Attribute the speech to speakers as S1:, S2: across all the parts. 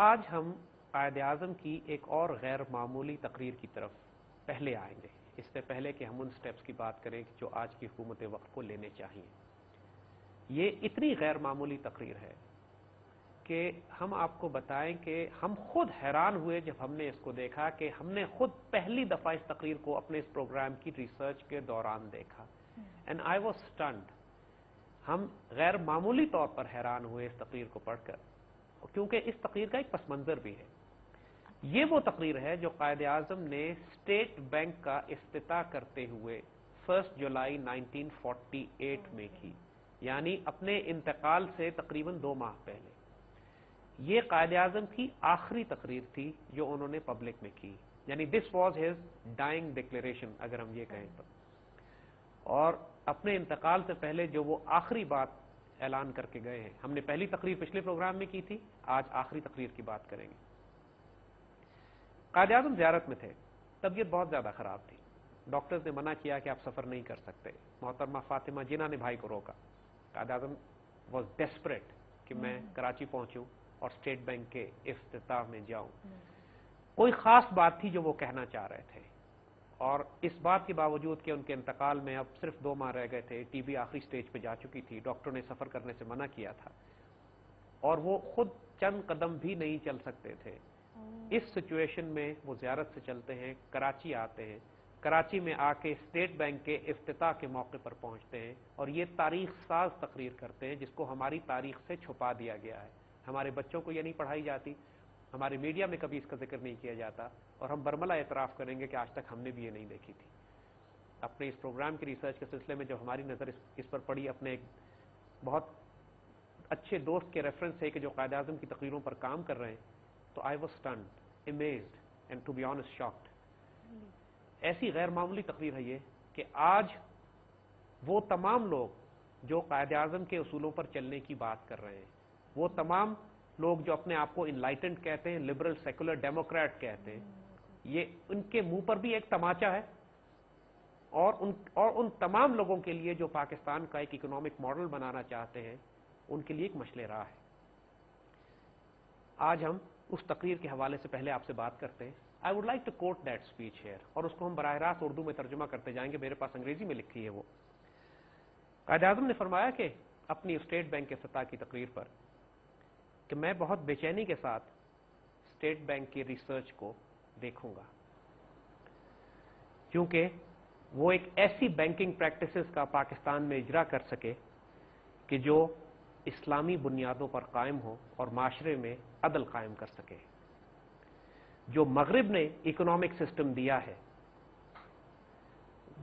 S1: آج ہم قائد اعظم کی ایک اور غیر معمولی تقریر کی طرف پہلے آئیں گے، اس سے پہلے کہ ہم ان سٹیپس کی بات کریں جو آج کی حکومت وقت کو لینے چاہیے۔ یہ اتنی غیر معمولی تقریر ہے کہ ہم آپ کو بتائیں کہ ہم خود حیران ہوئے جب ہم نے اس کو دیکھا، کہ ہم نے خود پہلی دفعہ اس تقریر کو اپنے اس پروگرام کی ریسرچ کے دوران دیکھا، اینڈ آئی واز اسٹنڈ۔ ہم غیر معمولی طور پر حیران ہوئے اس تقریر کو پڑھ کر، کیونکہ اس تقریر کا ایک پس منظر بھی ہے۔ یہ وہ تقریر ہے جو قائد اعظم نے اسٹیٹ بینک کا افتتاح کرتے ہوئے 1 جولائی 1948 میں کی، یعنی اپنے انتقال سے تقریباً 2 ماہ پہلے۔ یہ قائد اعظم کی آخری تقریر تھی جو انہوں نے پبلک میں کی، یعنی this was his dying declaration اگر ہم یہ کہیں تو، اور اپنے انتقال سے پہلے جو وہ آخری بات اعلان کر کے گئے ہیں۔ ہم نے پہلی تقریر پچھلے پروگرام میں کی تھی، آج آخری تقریر کی بات کریں گے۔ قائد اعظم زیارت میں تھے، طبیعت بہت زیادہ خراب تھی، ڈاکٹرز نے منع کیا کہ آپ سفر نہیں کر سکتے۔ محترمہ فاطمہ جناح نے بھائی کو روکا۔ قائد اعظم واز ڈیسپریٹ کہ میں کراچی پہنچوں اور اسٹیٹ بینک کے افتتاح میں جاؤں۔ کوئی خاص بات تھی جو وہ کہنا چاہ رہے تھے، اور اس بات کے باوجود کہ ان کے انتقال میں اب صرف 2 ماہ رہ گئے تھے، ٹی بی آخری سٹیج پہ جا چکی تھی، ڈاکٹر نے سفر کرنے سے منع کیا تھا، اور وہ خود چند قدم بھی نہیں چل سکتے تھے۔ اس سچویشن میں وہ زیارت سے چلتے ہیں، کراچی آتے ہیں، کراچی میں آ کے اسٹیٹ بینک کے افتتاح کے موقع پر پہنچتے ہیں، اور یہ تاریخ ساز تقریر کرتے ہیں جس کو ہماری تاریخ سے چھپا دیا گیا ہے۔ ہمارے بچوں کو یہ نہیں پڑھائی جاتی، ہمارے میڈیا میں کبھی اس کا ذکر نہیں کیا جاتا، اور ہم برملا اعتراف کریں گے کہ آج تک ہم نے بھی یہ نہیں دیکھی تھی۔ اپنے اس پروگرام کی ریسرچ کے سلسلے میں جب ہماری نظر اس پر پڑی، اپنے ایک بہت اچھے دوست کے ریفرنس سے کہ جو قائد اعظم کی تقریروں پر کام کر رہے ہیں، تو I was stunned, amazed and to be honest shocked. ایسی غیر معمولی تقریر ہے یہ کہ آج وہ تمام لوگ جو قائد اعظم کے اصولوں پر چلنے کی بات کر رہے ہیں، وہ تمام لوگ جو اپنے آپ کو انلائٹنڈ کہتے ہیں، لبرل سیکولر ڈیموکریٹ کہتے ہیں، یہ ان کے منہ پر بھی ایک تماچا ہے، اور ان تمام لوگوں کے لیے جو پاکستان کا ایک اکنامک ماڈل بنانا چاہتے ہیں، ان کے لیے ایک مشعل راہ ہے۔ آج ہم اس تقریر کے حوالے سے پہلے آپ سے بات کرتے ہیں۔ I would like to quote that speech here, اور اس کو ہم براہ راست اردو میں ترجمہ کرتے جائیں گے، میرے پاس انگریزی میں لکھی ہے وہ۔ قائد اعظم نے فرمایا کہ اپنی اسٹیٹ بینک کے افتتاح کی تقریر پر کہ میں بہت بے چینی کے ساتھ اسٹیٹ بینک کی ریسرچ کو دیکھوں گا، کیونکہ وہ ایک ایسی بینکنگ پریکٹسز کا پاکستان میں اجرا کر سکے کہ جو اسلامی بنیادوں پر قائم ہو اور معاشرے میں عدل قائم کر سکے۔ جو مغرب نے اکنامک سسٹم دیا ہے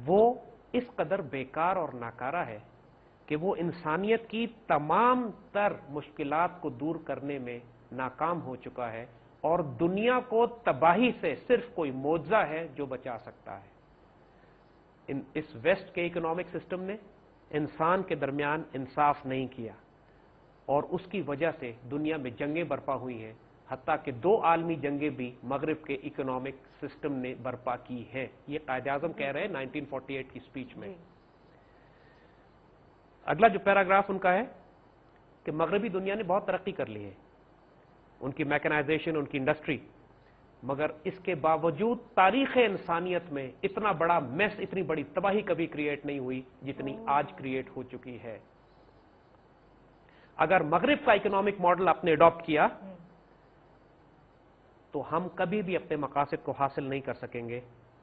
S1: وہ اس قدر بیکار اور ناکارہ ہے کہ وہ انسانیت کی تمام تر مشکلات کو دور کرنے میں ناکام ہو چکا ہے، اور دنیا کو تباہی سے صرف کوئی معجزہ ہے جو بچا سکتا ہے۔ اس ویسٹ کے اکنامک سسٹم نے انسان کے درمیان انصاف نہیں کیا، اور اس کی وجہ سے دنیا میں جنگیں برپا ہوئی ہیں، حتیٰ کہ 2 عالمی جنگیں بھی مغرب کے اکنامک سسٹم نے برپا کی ہیں۔ یہ قائد اعظم کہہ رہے ہیں 1948 کی سپیچ میں۔ اگلا جو پیراگراف ان کا ہے کہ مغربی دنیا نے بہت ترقی کر لی ہے، ان کی میکنائزیشن، ان کی انڈسٹری، مگر اس کے باوجود تاریخ انسانیت میں اتنا بڑا میس، اتنی بڑی تباہی کبھی کریٹ نہیں ہوئی جتنی آج کریٹ ہو چکی ہے۔ اگر مغرب کا اکنامک ماڈل آپ نے اڈاپٹ کیا تو ہم کبھی بھی اپنے مقاصد کو حاصل نہیں کر سکیں گے،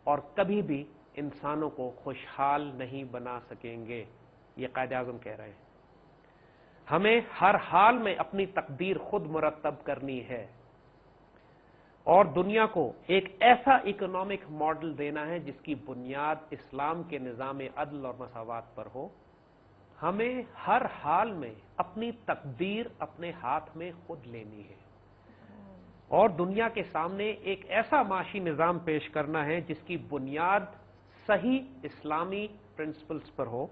S1: اور کبھی بھی انسانوں کو خوشحال نہیں بنا سکیں گے۔ یہ قائد اعظم کہہ رہے ہیں۔ ہمیں ہر حال میں اپنی تقدیر خود مرتب کرنی ہے، اور دنیا کو ایک ایسا اکنامک ماڈل دینا ہے جس کی بنیاد اسلام کے نظام عدل اور مساوات پر ہو۔ ہمیں ہر حال میں اپنی تقدیر اپنے ہاتھ میں خود لینی ہے، اور دنیا کے سامنے ایک ایسا معاشی نظام پیش کرنا ہے جس کی بنیاد صحیح اسلامی پرنسپلز پر ہو،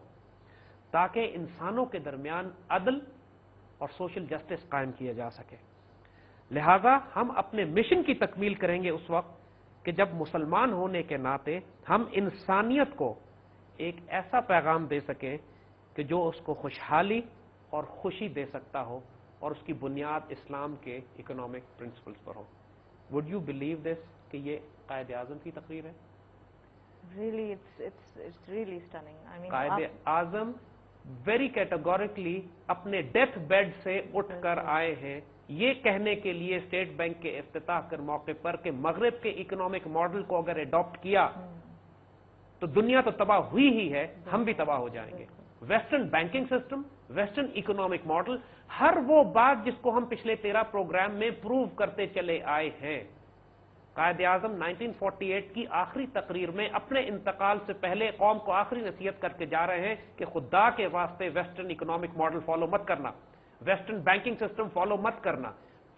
S1: تاکہ انسانوں کے درمیان عدل اور سوشل جسٹس قائم کیا جا سکے۔ لہذا ہم اپنے مشن کی تکمیل کریں گے اس وقت کہ جب مسلمان ہونے کے ناطے ہم انسانیت کو ایک ایسا پیغام دے سکیں کہ جو اس کو خوشحالی اور خوشی دے سکتا ہو، اور اس کی بنیاد اسلام کے economic principles per who. Would you believe this کہ یہ قائد اعظم کی تقریر ہے؟
S2: Really, it's really stunning. I mean,
S1: Quaid Azam very categorically اپنے ڈیتھ بیڈ سے اٹھ کر آئے ہیں یہ کہنے کے لیے اسٹیٹ بینک کے افتتاح کے موقع پر کہ مغرب کے اکنامک ماڈل کو اگر اڈاپٹ کیا تو دنیا تو تباہ ہوئی ہی ہے، ہم بھی تباہ ہو جائیں گے. Western banking system, western economic model, ہر وہ بات جس کو ہم پچھلے 13 پروگرام میں پروو کرتے چلے آئے ہیں. قائد اعظم 1948 کی آخری تقریر میں اپنے انتقال سے پہلے قوم کو آخری نصیحت کر کے جا رہے ہیں کہ خدا کے واسطے ویسٹرن اکنامک ماڈل فالو مت کرنا، ویسٹرن بینکنگ سسٹم فالو مت کرنا،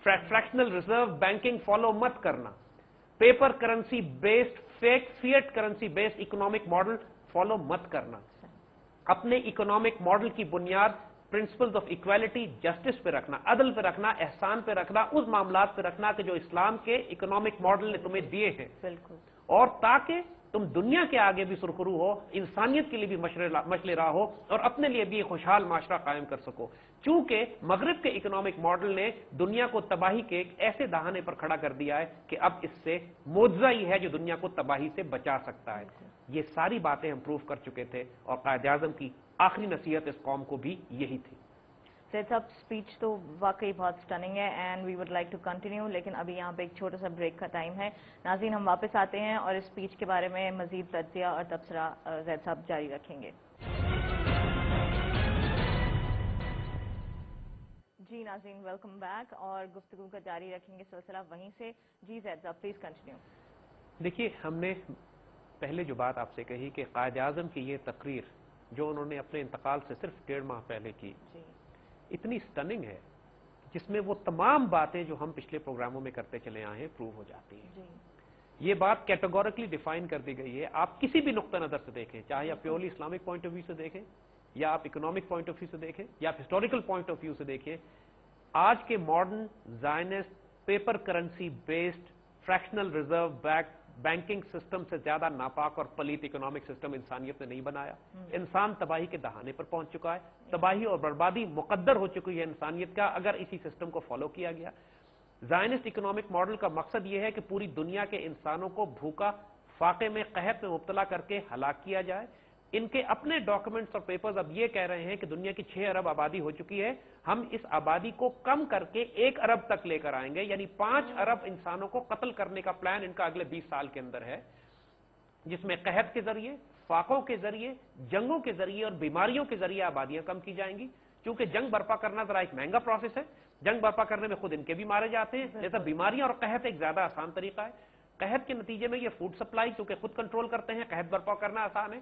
S1: فریکشنل ریزرو بینکنگ فالو مت کرنا، paper currency based fiat currency based economic model follow مت کرنا. اپنے اکنامک ماڈل کی بنیاد پرنسپلز آف ایکویلٹی، جسٹس پہ رکھنا، عدل پہ رکھنا، احسان پہ رکھنا، اس معاملات پہ رکھنا کہ جو اسلام کے اکنامک ماڈل نے تمہیں دیے ہیں.
S2: بالکل.
S1: اور تاکہ تم دنیا کے آگے بھی سرخرو ہو، انسانیت کے لیے بھی مشعل راہ ہو اور اپنے لیے بھی خوشحال معاشرہ قائم کر سکو. چونکہ مغرب کے اکنامک ماڈل نے دنیا کو تباہی کے ایک ایسے دہانے پر کھڑا کر دیا ہے کہ اب اس سے معجزہ ہی ہے جو دنیا کو تباہی سے بچا سکتا ہے. یہ ساری باتیں ہم پروف کر چکے تھے اور قائد اعظم کی آخری نصیحت اس قوم کو بھی یہی تھی.
S2: سید صاحب اسپیچ تو واقعی بہت سٹننگ ہے and we would like to continue, لیکن ابھی یہاں پہ ایک چھوٹا سا بریک کا ٹائم ہے. ناظرین ہم واپس آتے ہیں اور اس اسپیچ کے بارے میں مزید تجزیہ اور تبصرہ زید صاحب جاری رکھیں گے. جی ناظرین ویلکم بیک اور گفتگو کا جاری رکھیں گے سلسلہ وہیں سے. جی زید صاحب پلیز کنٹینیو.
S1: دیکھیے ہم نے پہلے جو بات آپ سے کہی کہ قائد اعظم کی یہ تقریر جو انہوں نے اپنے انتقال سے صرف 1.5 ماہ پہلے کی اتنی سٹننگ ہے جس میں وہ تمام باتیں جو ہم پچھلے پروگراموں میں کرتے چلے آئے ہیں پروو ہو جاتی ہیں. یہ بات کیٹیگوریکلی ڈیفائن کر دی گئی ہے. آپ کسی بھی نقطہ نظر سے دیکھیں، چاہے آپ purely Islamic point of view سے دیکھیں یا آپ اکنامک پوائنٹ آف ویو سے دیکھیں یا آپ ہسٹوریکل پوائنٹ آف ویو سے دیکھیں، آج کے modern زائنسٹ paper currency based fractional reserve banking system سے زیادہ ناپاک اور پلیت اکنامک سسٹم انسانیت نے نہیں بنایا. انسان تباہی کے دہانے پر پہنچ چکا ہے، تباہی اور بربادی مقدر ہو چکی ہے انسانیت کا اگر اسی سسٹم کو فالو کیا گیا. زائنسٹ اکنامک ماڈل کا مقصد یہ ہے کہ پوری دنیا کے انسانوں کو بھوکا، فاقے میں، قحط میں مبتلا کر کے ہلاک کیا جائے. ان کے اپنے ڈاکومنٹس اور پیپرز اب یہ کہہ رہے ہیں کہ دنیا کی 6 ارب آبادی ہو چکی ہے، ہم اس آبادی کو کم کر کے 1 ارب تک لے کر آئیں گے، یعنی 5 ارب انسانوں کو قتل کرنے کا پلان ان کا اگلے 20 سال کے اندر ہے، جس میں قحط کے ذریعے، فاقوں کے ذریعے، جنگوں کے ذریعے اور بیماریوں کے ذریعے آبادیاں کم کی جائیں گی. کیونکہ جنگ برپا کرنا ذرا ایک مہنگا پروسیس ہے، جنگ برپا کرنے میں خود ان کے بھی مارے جاتے ہیں، جیسا بیماریاں اور قحط ایک زیادہ آسان طریقہ ہے. قحط کے نتیجے میں یہ فوڈ سپلائی چونکہ خود کنٹرول کرتے ہیں، قحط برپا کرنا آسان ہے.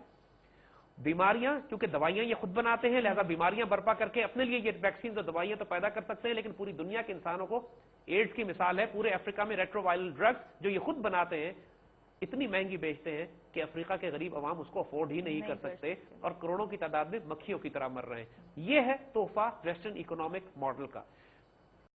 S1: بیماریاں کیونکہ دوائیاں یہ خود بناتے ہیں، لہذا بیماریاں برپا کر کے اپنے لیے یہ ویکسین اور دوائیاں تو پیدا کر سکتے ہیں، لیکن پوری دنیا کے انسانوں کو ایڈز کی مثال ہے، پورے افریقہ میں ریٹرو وائرل ڈرگز جو یہ خود بناتے ہیں اتنی مہنگی بیچتے ہیں کہ افریقہ کے غریب عوام اس کو افورڈ ہی نہیں کر سکتے اور کروڑوں کی تعداد میں مکھیوں کی طرح مر رہے ہیں. یہ ہے تحفہ ویسٹرن اکنامک ماڈل کا.